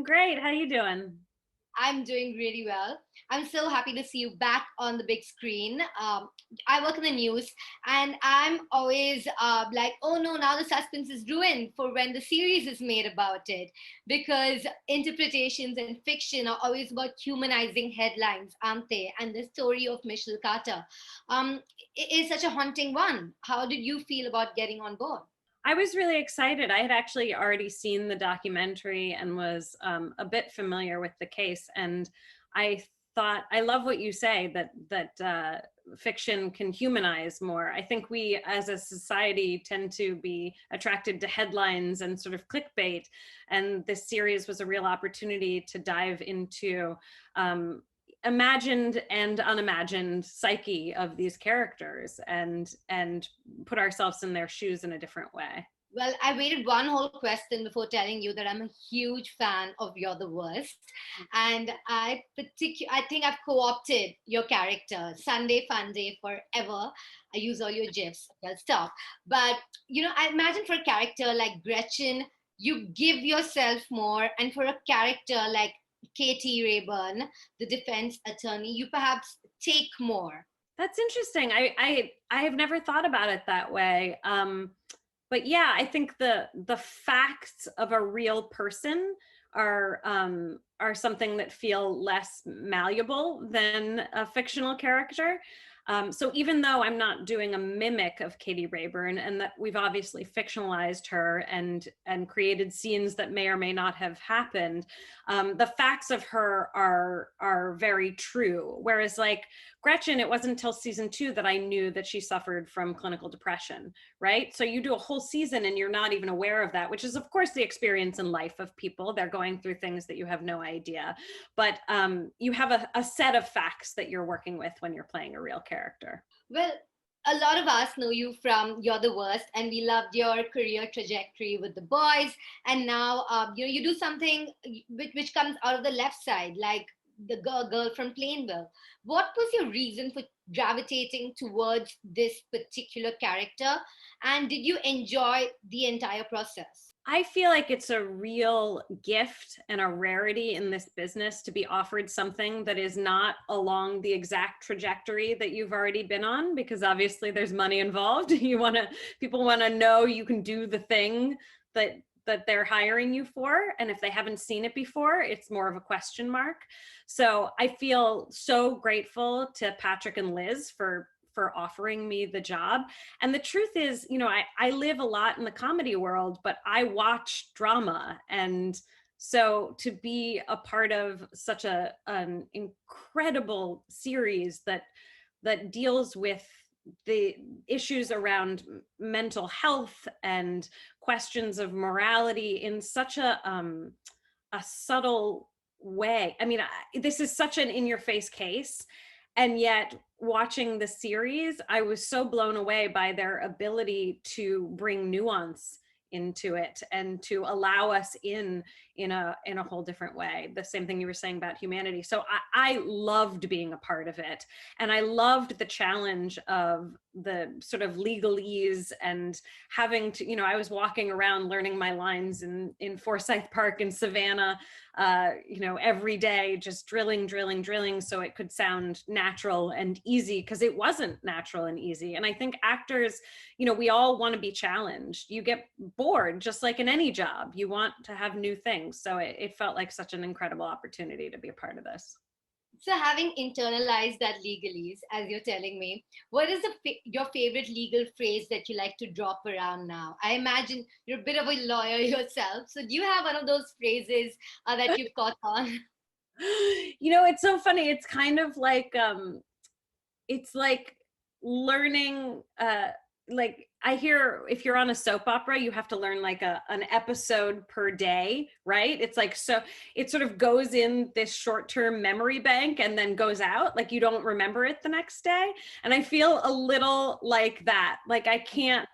great. How you doing? I'm doing really well. I'm so happy to see you back on the big screen. I work in the news, and I'm always like, oh no, now the suspense is ruined for when the series is made about it. Because interpretations and fiction are always about humanizing headlines, aren't they? And the story of Michelle Carter is such a haunting one. How did you feel about getting on board? I was really excited. I had actually already seen the documentary and was a bit familiar with the case. And I thought, I love what you say that fiction can humanize more. I think we as a society tend to be attracted to headlines and sort of clickbait. And this series was a real opportunity to dive into imagined and unimagined psyche of these characters and put ourselves in their shoes in a different way. Well, I waited one whole question before telling you that I'm a huge fan of You're the Worst. And I think I've co-opted your character, Sunday Fun Day Forever. I use all your GIFs. I'll stop. But, I imagine for a character like Gretchen, you give yourself more. And for a character like Katie Rayburn, the defense attorney, you perhaps take more. That's interesting. I have never thought about it that way. But yeah, I think the facts of a real person are something that feel less malleable than a fictional character. So even though I'm not doing a mimic of Katie Rayburn, and that we've obviously fictionalized her and created scenes that may or may not have happened, the facts of her are very true. Whereas like Gretchen, it wasn't until season 2 that I knew that she suffered from clinical depression, right? So you do a whole season and you're not even aware of that, which is of course the experience in life of people. They're going through things that you have no idea. But you have a set of facts that you're working with when you're playing a real character. Well, a lot of us know you from You're the Worst, and we loved your career trajectory with the boys. And now, you do something which comes out of the left side, like the girl from Plainville. What was your reason for gravitating towards this particular character? And did you enjoy the entire process? I feel like it's a real gift and a rarity in this business to be offered something that is not along the exact trajectory that you've already been on, because obviously there's money involved. People want to know you can do the thing that they're hiring you for. And if they haven't seen it before, it's more of a question mark. So I feel so grateful to Patrick and Liz for offering me the job. And the truth is, I live a lot in the comedy world, but I watch drama. And so to be a part of such an incredible series that deals with the issues around mental health and questions of morality in such a subtle way. I mean, this is such an in-your-face case. And yet watching the series, I was so blown away by their ability to bring nuance into it and to allow us in a whole different way. The same thing you were saying about humanity. So I loved being a part of it. And I loved the challenge of the sort of legalese and having to, I was walking around learning my lines in Forsyth Park in Savannah, every day, just drilling so it could sound natural and easy, because it wasn't natural and easy. And I think actors, we all want to be challenged. You get bored, just like in any job. You want to have new things. So it felt like such an incredible opportunity to be a part of this. So, having internalized that legalese, as you're telling me, what is your favorite legal phrase that you like to drop around now? I imagine you're a bit of a lawyer yourself. So, do you have one of those phrases that you've caught on? It's so funny. It's kind of like, it's like learning, like I hear if you're on a soap opera, you have to learn like an episode per day, right? It's like, so it sort of goes in this short-term memory bank and then goes out, like you don't remember it the next day. And I feel a little like that. Like I can't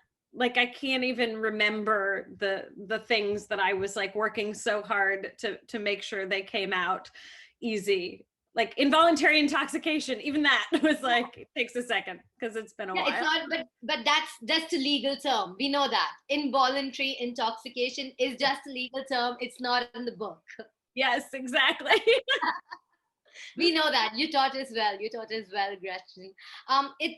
even remember the things that I was like working so hard to make sure they came out easy. Like involuntary intoxication, even that was like, it takes a second because it's been a while. It's not, but that's just a legal term. We know that involuntary intoxication is just a legal term. It's not in the book. Yes, exactly. We know that you taught us well. You taught us well, Gretchen.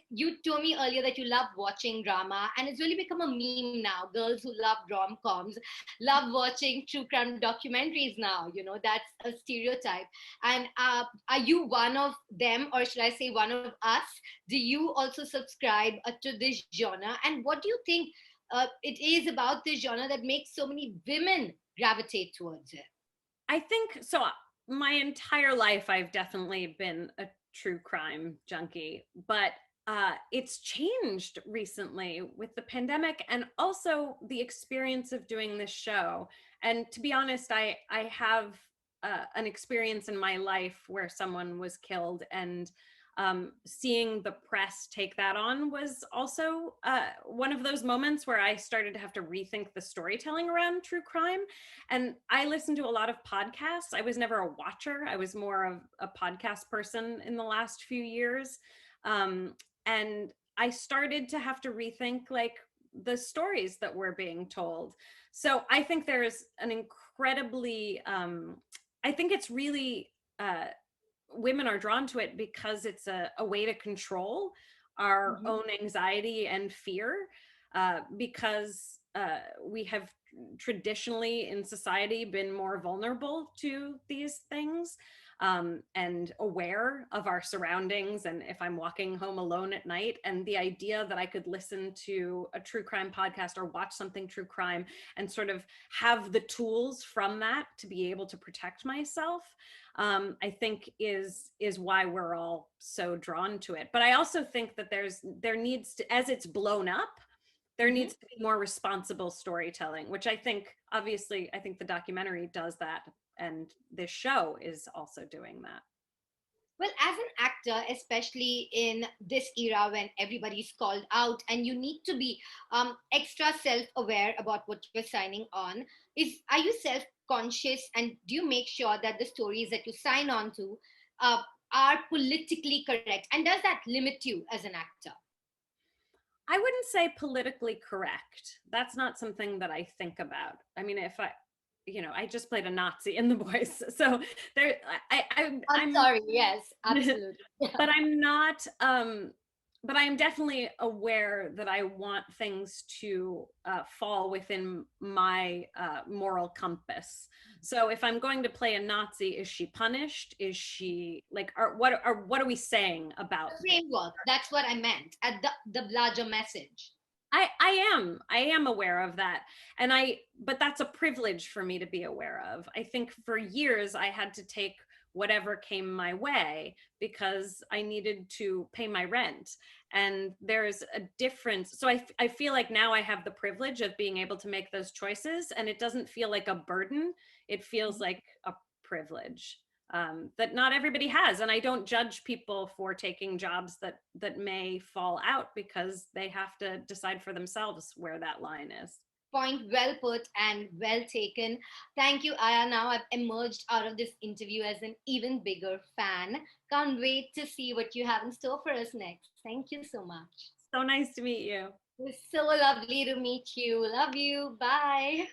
You told me earlier that you love watching drama, and it's really become a meme now. Girls who love rom-coms love watching true crime documentaries now. You know, that's a stereotype. And are you one of them, or should I say one of us? Do you also subscribe to this genre? And what do you think it is about this genre that makes so many women gravitate towards it? I think so. My entire life, I've definitely been a true crime junkie, but it's changed recently with the pandemic and also the experience of doing this show. And to be honest, I have an experience in my life where someone was killed, and seeing the press take that on was also one of those moments where I started to have to rethink the storytelling around true crime. And I listen to a lot of podcasts. I was never a watcher. I was more of a podcast person in the last few years. And I started to have to rethink like the stories that were being told. So I think there's an incredibly, I think it's really, women are drawn to it because it's a way to control our own anxiety and fear, because we have traditionally in society been more vulnerable to these things, and aware of our surroundings. And if I'm walking home alone at night, and the idea that I could listen to a true crime podcast or watch something true crime and sort of have the tools from that to be able to protect myself, I think is why we're all so drawn to it. But I also think that there needs to, as it's blown up, there needs to be more responsible storytelling, which I think, obviously, I think the documentary does that, and this show is also doing that. Well, as an actor, especially in this era when everybody's called out and you need to be extra self-aware about what you're signing on, are you self-conscious, and do you make sure that the stories that you sign on to uh, are politically correct? And does that limit you as an actor? I wouldn't say politically correct. That's not something that I think about. I mean, if I, I just played a Nazi in The Boys, so there, I'm sorry. Yes, absolutely. but I'm not, but I am definitely aware that I want things to fall within my moral compass. So if I'm going to play a Nazi, is she punished? Is she like, what are we saying about the framework? That's what I meant. At the larger message. I am aware of that. But that's a privilege for me to be aware of. I think for years I had to take whatever came my way because I needed to pay my rent. And there's a difference. So I feel like now I have the privilege of being able to make those choices, and it doesn't feel like a burden. It feels like a privilege. That not everybody has, and I don't judge people for taking jobs that may fall out because they have to decide for themselves where that line is. Point well put and well taken. Thank you, Aya. Now I've emerged out of this interview as an even bigger fan. Can't wait to see what you have in store for us next. Thank you so much. So nice to meet you. It was so lovely to meet you. Love you. Bye.